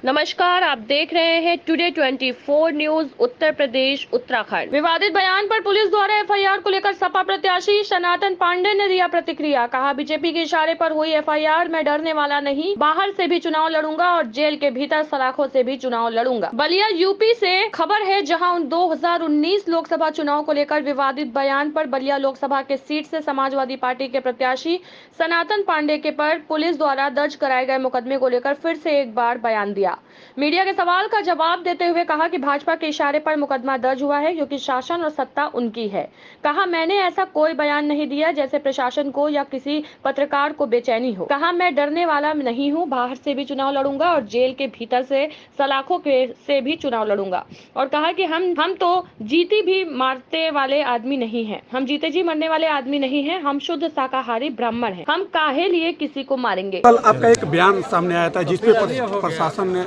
नमस्कार, आप देख रहे हैं टुडे 24 न्यूज उत्तर प्रदेश उत्तराखंड। विवादित बयान पर पुलिस द्वारा एफआईआर को लेकर सपा प्रत्याशी सनातन पांडे ने दिया प्रतिक्रिया। कहा, बीजेपी के इशारे पर हुई एफआईआर में डरने वाला नहीं, बाहर से भी चुनाव लड़ूंगा और जेल के भीतर सलाखों से भी चुनाव लड़ूंगा। बलिया यूपी से खबर है, जहां 2019 लोकसभा चुनाव को लेकर विवादित बयान पर बलिया लोकसभा के सीट से समाजवादी पार्टी के प्रत्याशी सनातन पांडे के पर पुलिस द्वारा दर्ज कराए गए मुकदमे को लेकर फिर से एक बार बयान दिया। मीडिया के सवाल का जवाब देते हुए कहा कि भाजपा के इशारे पर मुकदमा दर्ज हुआ है, क्योंकि शासन और सत्ता उनकी है। कहा, मैंने ऐसा कोई बयान नहीं दिया जैसे प्रशासन को या किसी पत्रकार को बेचैनी हो। कहा, मैं डरने वाला नहीं हूं, बाहर से भी चुनाव लड़ूंगा और जेल के भीतर से सलाखों से भी चुनाव लड़ूंगा। और कहा कि हम तो जीती भी मारते वाले आदमी नहीं है, हम जीते जी मरने वाले आदमी नहीं है, हम शुद्ध शाकाहारी ब्राह्मण हैं, हम काहे लिए किसी को मारेंगे। कल आपका एक बयान सामने आया था जिसपे प्रशासन ने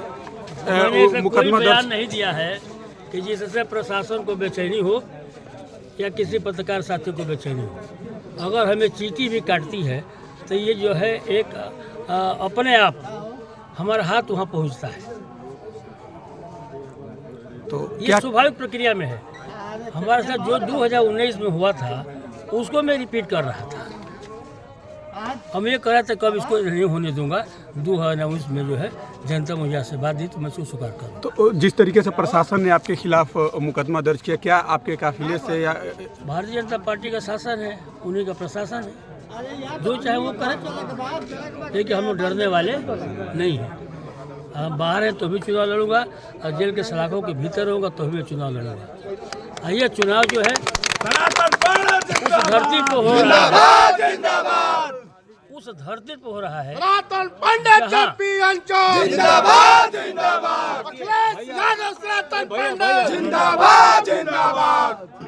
मुकदमा बयान नहीं दिया है कि जिससे प्रशासन को बेचैनी हो या किसी पत्रकार साथी को बेचैनी हो। अगर हमें चींटी भी काटती है तो ये जो है एक अपने आप हमारा हाथ वहाँ पहुँचता है, तो ये स्वाभाविक प्रक्रिया में है। हमारे साथ जो 2019 में हुआ था उसको मैं रिपीट कर रहा था। हम ये कह रहे थे कब इसको नहीं होने दूंगा। 2019 में जो है जनता मुझे आशीर्वाद दी तो मैं उसको स्वीकार करूँ। तो जिस तरीके से प्रशासन ने आपके खिलाफ मुकदमा दर्ज किया, क्या आपके काफिले से या भारतीय जनता पार्टी का शासन है, उन्हीं का प्रशासन है, जो चाहे वो करे, लेकिन हम लोग डरने वाले नहीं हैं। बाहर है तो भी चुनाव लड़ूंगा और जेल के सलाखों के भीतर होगा तो भी चुनाव लड़ूंगा। ये चुनाव जो है उस धरती पर हो रहा है, उस धरती पर हो रहा है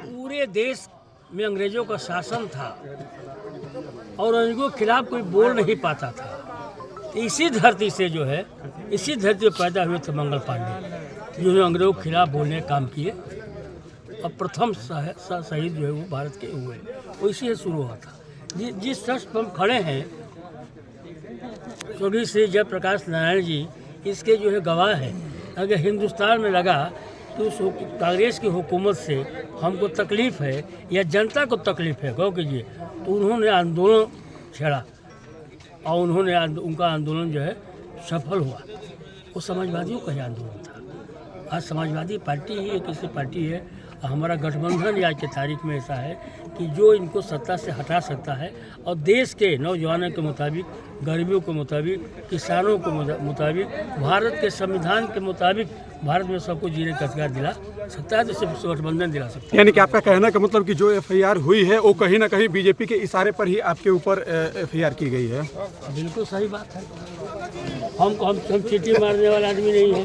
पूरे देश में अंग्रेजों का शासन था और उनको खिलाफ कोई बोल नहीं पाता था। इसी धरती से जो है, इसी धरती पर पैदा हुए थे मंगल पांडे, जिन्होंने अंग्रेजों के खिलाफ बोलने का काम किए और प्रथम शहीद जो है वो भारत के हुए, वो इसी से शुरू हुआ था। जिस ट्रस्ट पर हम खड़े हैं, स्वर्गीय श्री जयप्रकाश नारायण जी इसके जो है गवाह हैं। अगर हिंदुस्तान में लगा कि उस कांग्रेस की हुकूमत से हमको तकलीफ़ है या जनता को तकलीफ़ है, गौ कीजिए, तो उन्होंने आंदोलन छेड़ा और उनका आंदोलन जो है सफल हुआ। वो समाजवादियों का ही आंदोलन था। आज समाजवादी पार्टी ही एक ऐसी पार्टी है, हमारा गठबंधन आज की तारीख में ऐसा है कि जो इनको सत्ता से हटा सकता है और देश के नौजवानों के मुताबिक, गरीबों के मुताबिक, किसानों के मुताबिक, भारत के संविधान के मुताबिक भारत में सबको जीने का अधिकार दिला सकता है, तो सिर्फ गठबंधन दिला सकता है। यानी कि आपका कहना का मतलब कि जो एफआईआर हुई है वो कहीं ना कहीं बीजेपी के इशारे पर ही आपके ऊपर एफआईआर की गई है। बिल्कुल सही बात है। हम चींटी मारने वाला आदमी नहीं है,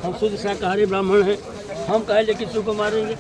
हम शुद्ध शाकाहारी ब्राह्मण हैं, हम कहे लेकिन किसी को मारेंगे।